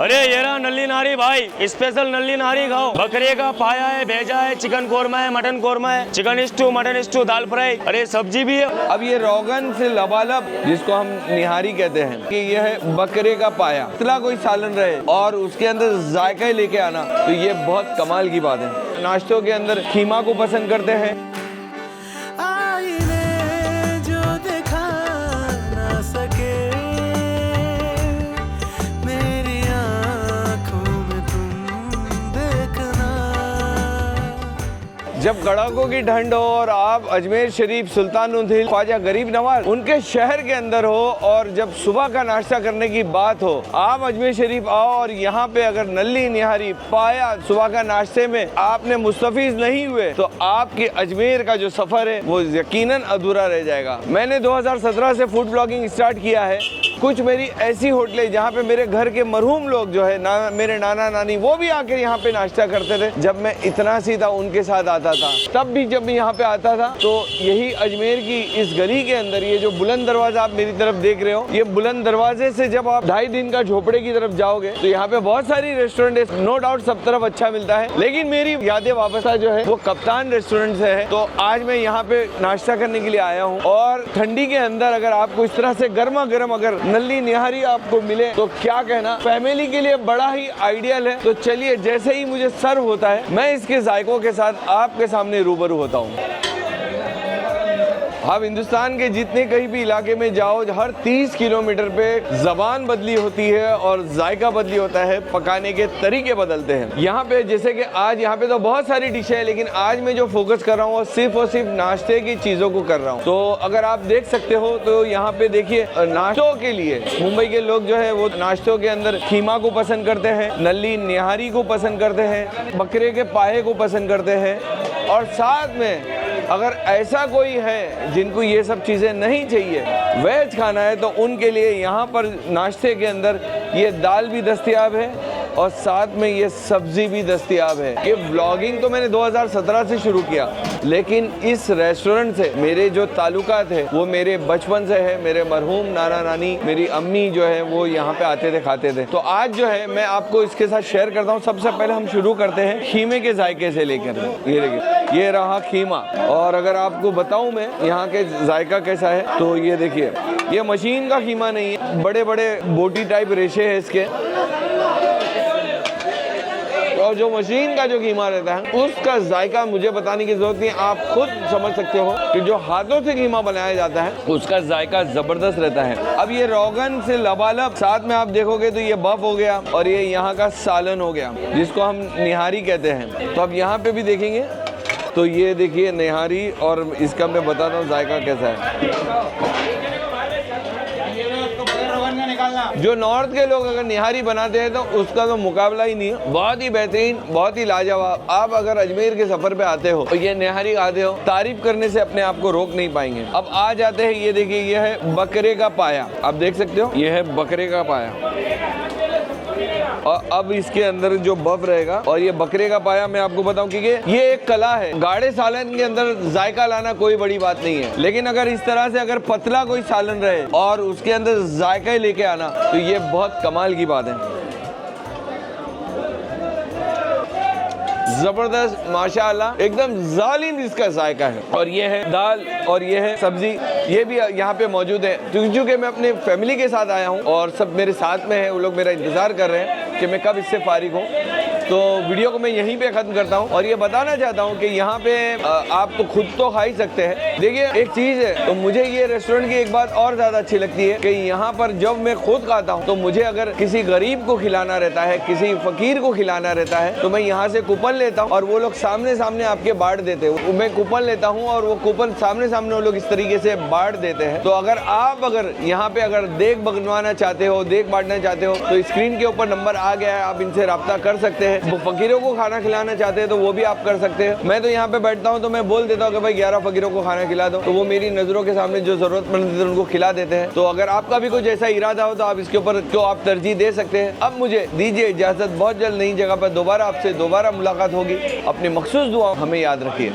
अरे ये रहा नल्ली नारी भाई, स्पेशल नल्ली नारी खाओ। बकरे का पाया है, भेजा है, चिकन कोरमा है, मटन कोरमा है, चिकन स्टू, मटन स्टू, दाल फ्राई, अरे सब्जी भी है। अब ये रोगन से लबालब जिसको हम निहारी कहते हैं कि ये है बकरे का पाया, इतना कोई सालन रहे और उसके अंदर जायका लेके आना, तो ये बहुत कमाल की बात है। नाश्तों के अंदर खीमा को पसंद करते हैं। जब कड़ाकों की ठंड हो और आप अजमेर शरीफ, सुल्तानुल हिल, ख्वाजा गरीब नवाज उनके शहर के अंदर हो और जब सुबह का नाश्ता करने की बात हो, आप अजमेर शरीफ आओ और यहाँ पे अगर नल्ली निहारी पाया सुबह का नाश्ते में आपने मुस्तफीज नहीं हुए तो आपके अजमेर का जो सफर है वो यकीनन अधूरा रह जाएगा। मैंने 2017 से फूड ब्लॉगिंग स्टार्ट किया है। कुछ मेरी ऐसी होटलें जहाँ पे मेरे घर के मरहूम लोग जो है मेरे नाना नानी वो भी आकर यहाँ पे नाश्ता करते थे। जब मैं इतना सी था उनके साथ आता था, तब भी जब मैं यहाँ पे आता था तो यही अजमेर की इस गली के अंदर ये जो बुलंद दरवाजा आप मेरी तरफ देख रहे हो, ये बुलंद दरवाजे से जब आप 2.5 दिन का झोपड़े की तरफ जाओगे तो यहाँ पे बहुत सारी रेस्टोरेंट है। नो डाउट सब तरफ अच्छा मिलता है, लेकिन मेरी यादें वापस जो है वो कप्तान रेस्टोरेंट से है। तो आज मैं यहाँ पे नाश्ता करने के लिए आया हूँ और ठंडी के अंदर अगर आपको इस तरह से गर्मा गर्म अगर नल्ली निहारी आपको मिले तो क्या कहना, फैमिली के लिए बड़ा ही आइडियल है। तो चलिए, जैसे ही मुझे सर्व होता है मैं इसके जायकों के साथ आपके सामने रूबरू होता हूँ। आप हिंदुस्तान के जितने कहीं भी इलाके में जाओ, हर 30 किलोमीटर पे जबान बदली होती है और जायका बदली होता है, पकाने के तरीके बदलते हैं। यहाँ पे जैसे कि आज यहाँ पे तो बहुत सारी डिशें हैं, लेकिन आज मैं जो फोकस कर रहा हूँ वो सिर्फ और सिर्फ नाश्ते की चीज़ों को कर रहा हूँ। तो अगर आप देख सकते हो तो यहाँ पे देखिए, नाश्तों के लिए मुंबई के लोग जो है वो नाश्तों के अंदर खीमा को पसंद करते हैं, नल्ली निहारी को पसंद करते हैं, बकरे के पाए को पसंद करते हैं, और साथ में अगर ऐसा कोई है जिनको ये सब चीज़ें नहीं चाहिए, वेज खाना है, तो उनके लिए यहाँ पर नाश्ते के अंदर ये दाल भी दस्तयाब है और साथ में ये सब्जी भी दस्तयाब है। ये व्लॉगिंग तो मैंने 2017 से शुरू किया, लेकिन इस रेस्टोरेंट से मेरे जो ताल्लुकात है वो मेरे बचपन से है। मेरे मरहूम नाना नानी, मेरी अम्मी जो है वो यहाँ पे आते थे, खाते थे। तो आज जो है मैं आपको इसके साथ शेयर करता हूँ। सबसे पहले हम शुरू करते हैं खीमे के जायके से लेकर। ये देखिए, ये रहा खीमा। और अगर आपको बताऊं मैं यहाँ के जायका कैसा है तो ये देखिए, ये मशीन का खीमा नहीं है, बड़े बड़े बोटी टाइप रेशे है इसके। और जो मशीन का जो कीमा रहता है उसका जायका मुझे बताने की जरूरत नहीं, आप खुद समझ सकते हो कि जो हाथों से कीमा बनाया जाता है उसका जायका जबरदस्त रहता है। अब ये रोगन से लबालब, साथ में आप देखोगे तो ये बफ हो गया और ये यहाँ का सालन हो गया जिसको हम निहारी कहते हैं। तो अब यहाँ पे भी देखेंगे तो ये देखिए निहारी, और इसका मैं बताता हूँ जायका कैसा है। जो नॉर्थ के लोग अगर निहारी बनाते हैं तो उसका तो मुकाबला ही नहीं है, बहुत ही बेहतरीन, बहुत ही लाजवाब। आप अगर अजमेर के सफर पे आते हो तो ये निहारी खाते हो, तारीफ करने से अपने आप को रोक नहीं पाएंगे। अब आ जाते हैं, ये देखिए, ये है बकरे का पाया, आप देख सकते हो, ये है बकरे का पाया। और अब इसके अंदर जो बफ रहेगा, और ये बकरे का पाया मैं आपको बताऊं कि ये एक कला है। गाढ़े सालन के अंदर जायका लाना कोई बड़ी बात नहीं है, लेकिन अगर इस तरह से अगर पतला कोई सालन रहे और उसके अंदर जायका लेके आना तो ये बहुत कमाल की बात है। जबरदस्त, माशाअल्लाह, एकदम जालिम इसका जायका है। और ये है दाल और ये है सब्जी, ये भी यहाँ पे मौजूद है। क्योंकि मैं अपने फैमिली के साथ आया हूँ और सब मेरे साथ में है, वो लोग मेरा इंतजार कर रहे हैं कि मैं कब इससे फारिग हूँ। तो वीडियो को मैं यहीं पे ख़त्म करता हूँ और ये बताना चाहता हूँ कि यहाँ पे आप तो खुद तो खा ही सकते हैं। देखिए, एक चीज़ है, तो मुझे ये रेस्टोरेंट की एक बात और ज़्यादा अच्छी लगती है कि यहाँ पर जब मैं खुद खाता हूँ तो मुझे अगर किसी गरीब को खिलाना रहता है, किसी फ़कीर को खिलाना रहता है, तो मैं यहाँ से कूपन लेता हूँ और वो लोग सामने सामने आपके बांट देते हैं। मैं कूपन लेता हूँ और वो कूपन सामने सामने वो लोग इस तरीके से बांट देते हैं। तो अगर आप यहाँ पे अगर देख बनवाना चाहते हो, देख बांटना चाहते हो, तो स्क्रीन के ऊपर नंबर आ गया है, आप इनसे रब्ता कर सकते हैं। वो फकीरों को खाना खिलाना चाहते हैं तो वो भी आप कर सकते हैं। मैं तो यहाँ पे बैठता हूँ तो मैं बोल देता हूँ कि भाई 11 फकीरों को खाना खिला दो, तो वो मेरी नज़रों के सामने जो जरूरतमंद है उनको खिला देते हैं। तो अगर आपका भी कुछ ऐसा इरादा हो तो आप इसके ऊपर तो आप तरजीह दे सकते हैं। अब मुझे दीजिए इजाज़त, बहुत जल्द नई जगह पर दोबारा आपसे दोबारा मुलाकात होगी। अपनी मखसूस दुआ हमें याद रखिए।